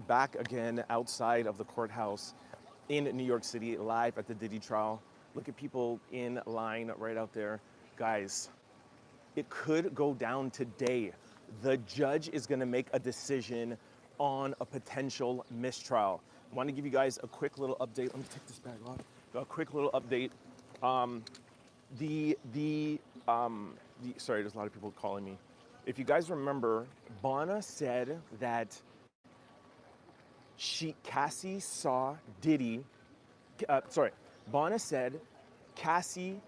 Back again outside of the courthouse in New York City, live at the Diddy trial. Look at people in line right out there. Guys, it could go down today. The judge is going to make a decision on a potential mistrial. I want to give you guys a quick little update. Let me take this bag off. A quick little update. Um, sorry, there's a lot of people calling me. If you guys remember, Bonna said that Cassie saw Diddy. Sorry, Bonna said Cassie.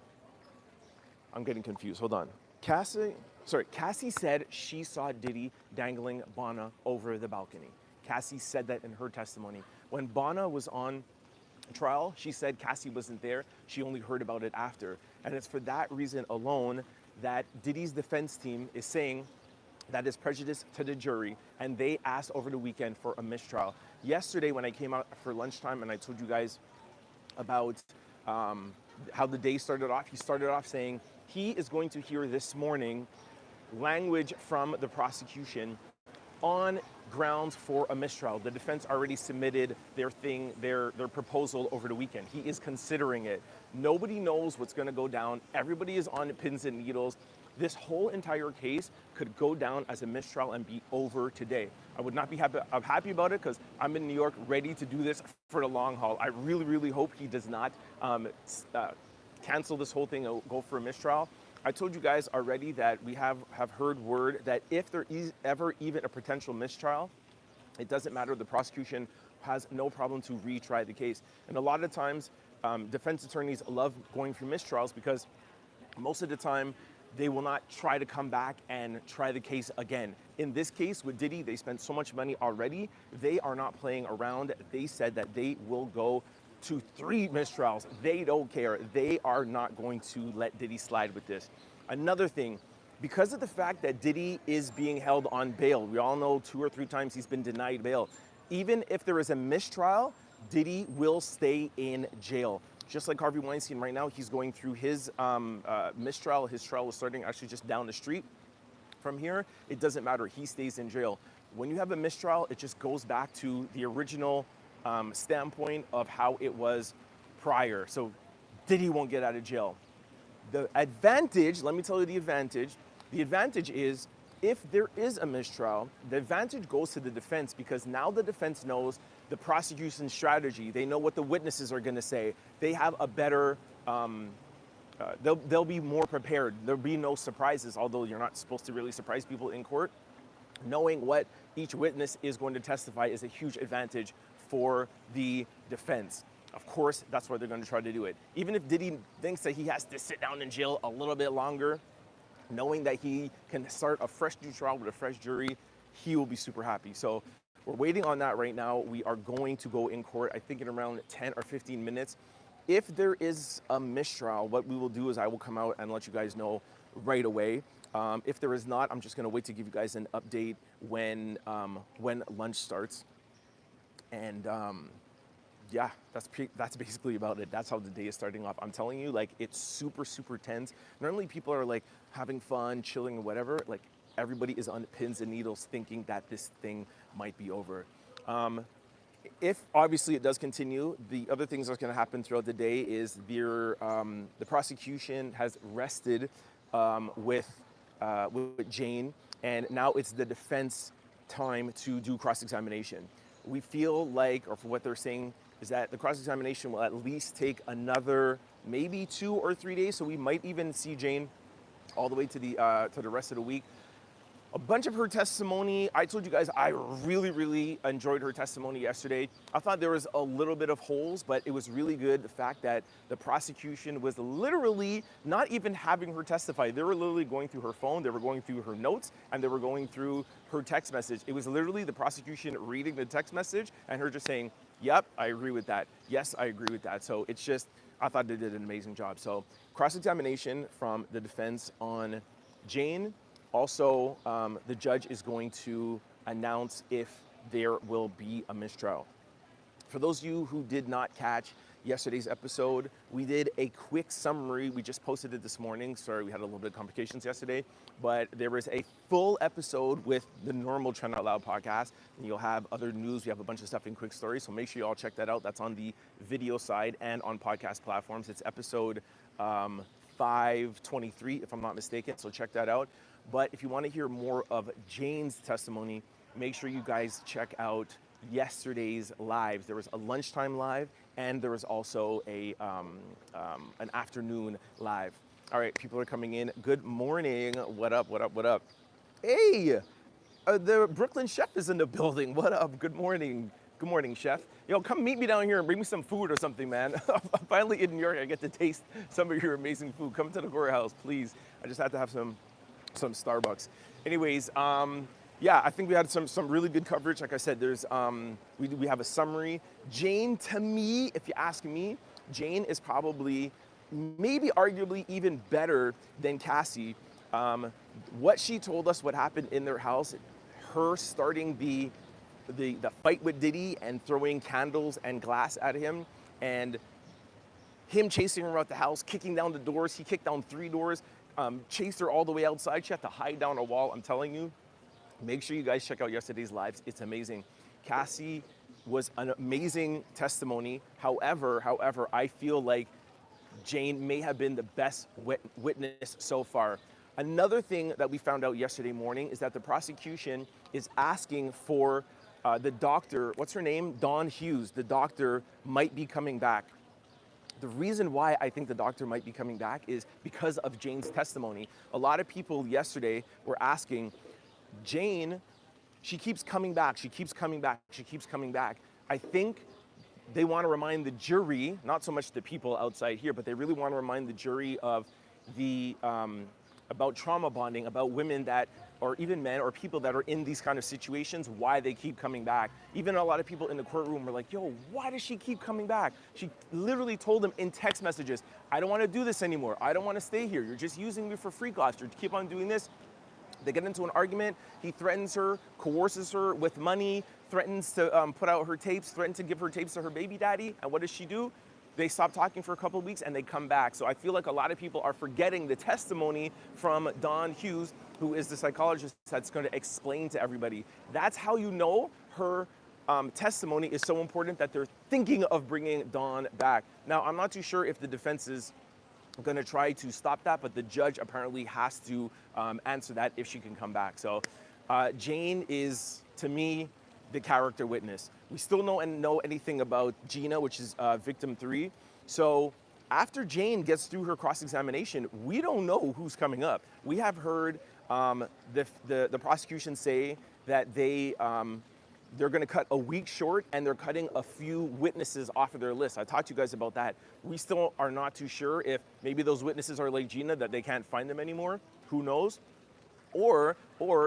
I'm getting confused. Hold on. Cassie said she saw Diddy dangling Bonna over the balcony. Cassie said that in her testimony. When Bonna was on trial, she said Cassie wasn't there. She only heard about it after. And it's for that reason alone that Diddy's defense team is saying that is prejudice to the jury, and they asked over the weekend for a mistrial. Yesterday, when I came out for lunchtime and I told you guys about how the day started off, he started off saying he is going to hear this morning language from the prosecution on grounds for a mistrial. The defense already submitted their proposal over the weekend. He is considering it. Nobody knows what's going to go down. Everybody is on pins and needles. This whole entire case could go down as a mistrial and be over today. I would not be happy. I'm happy about it because I'm in New York ready to do this for the long haul. I really, really hope he does not cancel this whole thing and go for a mistrial. I told you guys already that we have heard word that if there is ever even a potential mistrial, it doesn't matter. The prosecution has no problem to retry the case. And a lot of times, defense attorneys love going through mistrials because most of the time, they will not try to come back and try the case again. In this case with Diddy, they spent so much money already. They are not playing around. They said that they will go to 3 mistrials. They don't care. They are not going to let Diddy slide with this. Another thing, because of the fact that Diddy is being held on bail, we all know 2 or 3 times he's been denied bail. Even if there is a mistrial, Diddy will stay in jail. Just like Harvey Weinstein right now, he's going through his mistrial. His trial is starting actually just down the street from here. It doesn't matter. He stays in jail. When you have a mistrial, it just goes back to the original standpoint of how it was prior. So Diddy won't get out of jail. The advantage, let me tell you the advantage is if there is a mistrial, the advantage goes to the defense because now the defense knows the prosecution's strategy. They know what the witnesses are going to say. They have a better, they'll be more prepared. There'll be no surprises, although you're not supposed to really surprise people in court. Knowing what each witness is going to testify is a huge advantage for the defense. Of course, that's why they're going to try to do it. Even if Diddy thinks that he has to sit down in jail a little bit longer, knowing that he can start a fresh new trial with a fresh jury, he will be super happy. So we're waiting on that right now. We are going to go in court, I think in around 10 or 15 minutes. If there is a mistrial, what we will do is I will come out and let you guys know right away. If there is not, I'm just gonna wait to give you guys an update when lunch starts. And yeah, that's basically about it. That's how the day is starting off. I'm telling you, like, it's super, super tense. Normally people are like having fun, chilling or whatever. Like everybody is on pins and needles thinking that this thing might be over. If obviously it does continue, the other things that's gonna happen throughout the day is the prosecution has rested with Jane, and now it's the defense time to do cross-examination. We feel like, or for what they're saying, is that the cross-examination will at least take another maybe 2 or 3 days, so we might even see Jane all the way to the rest of the week. A bunch of her testimony, I told you guys I really, really enjoyed her testimony yesterday. I thought there was a little bit of holes, but it was really good. The fact that the prosecution was literally not even having her testify. They were literally going through her phone, they were going through her notes, and they were going through her text message. It was literally the prosecution reading the text message and her just saying, yep, I agree with that. Yes, I agree with that. So it's just, I thought they did an amazing job. So cross-examination from the defense on Jane. Also, the judge is going to announce if there will be a mistrial. For those of you who did not catch yesterday's episode, we did a quick summary. We just posted it this morning. Sorry, we had a little bit of complications yesterday, but there was a full episode with the normal Trend Out Loud podcast, and you'll have other news. We have a bunch of stuff in quick stories, so make sure you all check that out. That's on the video side and on podcast platforms. It's episode 523, if I'm not mistaken, so check that out. But if you want to hear more of Jane's testimony, make sure you guys check out yesterday's lives. There was a lunchtime live, and there was also a an afternoon live. All right, people are coming in. Good morning. What up, what up, what up? Hey, the Brooklyn chef is in the building. What up? Good morning. Good morning, chef. Yo, come meet me down here and bring me some food or something, man. I'm finally in New York. I get to taste some of your amazing food. Come to the courthouse, please. I just had to have some Starbucks. Anyways, yeah, I think we had some really good coverage. Like I said, there's we have a summary. Jane, to me, if you ask me, Jane is probably, maybe arguably even better than Cassie. What she told us, what happened in their house, her starting the fight with Diddy and throwing candles and glass at him, and him chasing her out the house, kicking down the doors. He kicked down 3 doors, chased her all the way outside. She had to hide down a wall. I'm telling you. Make sure you guys check out yesterday's lives. It's amazing. Cassie was an amazing testimony. However, I feel like Jane may have been the best witness so far. Another thing that we found out yesterday morning is that the prosecution is asking for the doctor, what's her name? Dawn Hughes. The doctor might be coming back. The reason why I think the doctor might be coming back is because of Jane's testimony. A lot of people yesterday were asking, Jane, she keeps coming back, she keeps coming back, she keeps coming back. I think they want to remind the jury, not so much the people outside here, but they really want to remind the jury of the, about trauma bonding, about women that, or even men or people that are in these kind of situations, why they keep coming back. Even a lot of people in the courtroom were like, yo, why does she keep coming back? She literally told them in text messages, I don't want to do this anymore. I don't want to stay here. You're just using me for free costs. You keep on doing this. They get into an argument. He threatens her, coerces her with money, threatens to put out her tapes, threatens to give her tapes to her baby daddy. And what does she do? They stop talking for a couple of weeks and they come back. So I feel like a lot of people are forgetting the testimony from Dawn Hughes, who is the psychologist that's going to explain to everybody. That's how you know her testimony is so important that they're thinking of bringing Dawn back. Now, I'm not too sure if the defense is going to try to stop that, but the judge apparently has to answer that if she can come back. So Jane is, to me, the character witness. We still don't know anything about Gina, which is victim 3. So after Jane gets through her cross-examination, we don't know who's coming up. We have heard the prosecution say that they're going to cut a week short, and they're cutting a few witnesses off of their list. I talked to you guys about that. We still are not too sure if maybe those witnesses are like Gina, that they can't find them anymore. Who knows? Or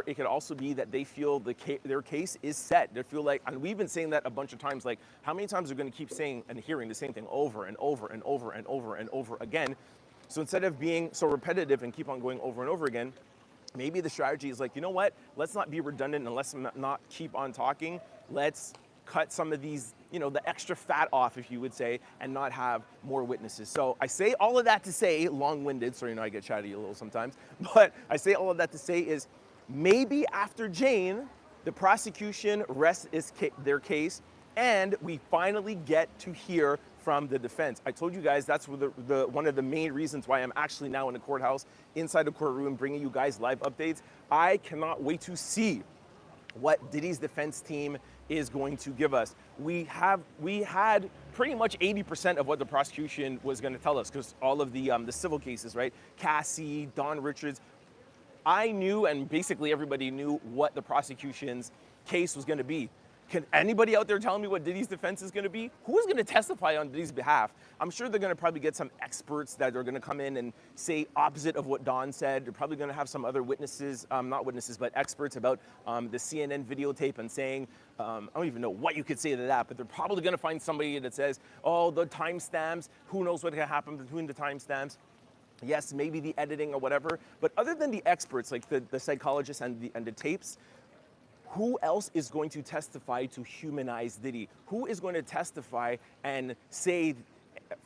it could also be that they feel their case is set. They feel like, and we've been saying that a bunch of times, like how many times are we going to keep saying and hearing the same thing over and over and over and over and over again? So instead of being so repetitive and keep on going over and over again, maybe the strategy is like, you know what? Let's not be redundant and let's not keep on talking. Let's cut some of these, you know, the extra fat off, if you would say, and not have more witnesses. So I say all of that to say, long-winded, so you know I get chatty a little sometimes, but I say all of that to say is maybe after Jane, the prosecution rests their case and we finally get to hear from the defense. I told you guys that's one of the main reasons why I'm actually now in the courthouse, inside the courtroom, bringing you guys live updates. I cannot wait to see what Diddy's defense team is going to give us. We had pretty much 80% of what the prosecution was going to tell us, because all of the civil cases, right? Cassie, Don Richards. I knew, and basically everybody knew, what the prosecution's case was going to be. Can anybody out there tell me what Diddy's defense is going to be? Who is going to testify on Diddy's behalf? I'm sure they're going to probably get some experts that are going to come in and say opposite of what Don said. They're probably going to have some other witnesses, not witnesses, but experts about the CNN videotape and saying, I don't even know what you could say to that, but they're probably going to find somebody that says, oh, the timestamps, who knows what can happen between the timestamps. Yes, maybe the editing or whatever. But other than the experts, like the psychologists and the tapes, who else is going to testify to humanize Diddy? Who is going to testify and say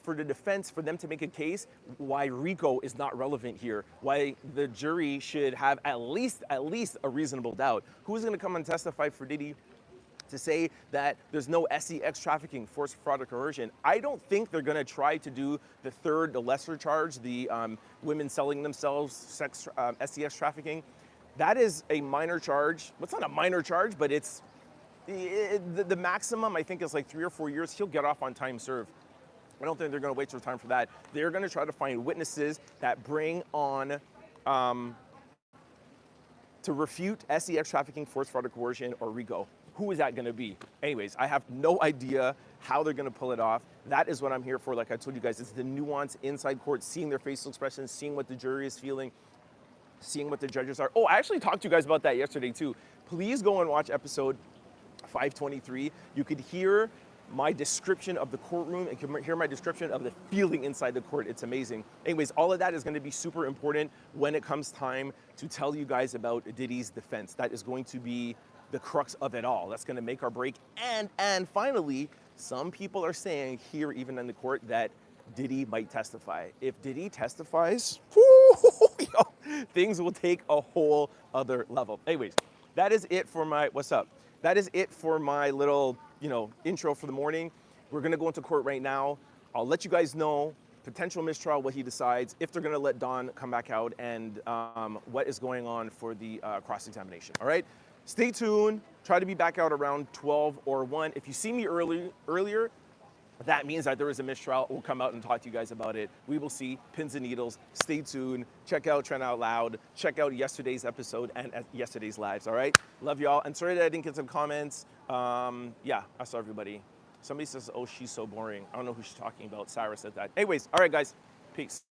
for the defense, for them to make a case why RICO is not relevant here, why the jury should have at least a reasonable doubt? Who's going to come and testify for Diddy to say that there's no SEX trafficking, force, fraud, or coercion? I don't think they're going to try to do the lesser charge, the women selling themselves, SEX trafficking. That is a minor charge. Well, it's not a minor charge, but the maximum, I think, is like 3 or 4 years. He'll get off on time served. I don't think they're going to waste their time for that. They're going to try to find witnesses that bring on to refute SEX trafficking, force, fraud, or coercion, or RICO. Who is that going to be? Anyways, I have no idea how they're going to pull it off. That is what I'm here for. Like I told you guys, it's the nuance inside court, seeing their facial expressions, seeing what the jury is feeling, seeing what the judges are. Oh, I actually talked to you guys about that yesterday too. Please go and watch episode 523. You could hear my description of the courtroom and can hear my description of the feeling inside the court. It's amazing. Anyways, all of that is going to be super important when it comes time to tell you guys about Diddy's defense. That is going to be the crux of it all. That's going to make or break. And finally, some people are saying here, even in the court, that Diddy might testify. If Diddy testifies, things will take a whole other level. Anyways, that is it for my, what's up? That is it for my little, intro for the morning. We're gonna go into court right now. I'll let you guys know potential mistrial, what he decides, if they're gonna let Don come back out, and what is going on for the cross-examination, all right? Stay tuned, try to be back out around 12 or 1. If you see me earlier, that means that there is a mistrial. We'll come out and talk to you guys about it. We will see, pins and needles. Stay tuned, check out Trent Out Loud, check out yesterday's episode and yesterday's lives, all right? Love y'all, and sorry that I didn't get some comments. Yeah, I saw everybody. Somebody says, oh, she's so boring. I don't know who she's talking about. Sarah said that. Anyways, all right, guys, peace.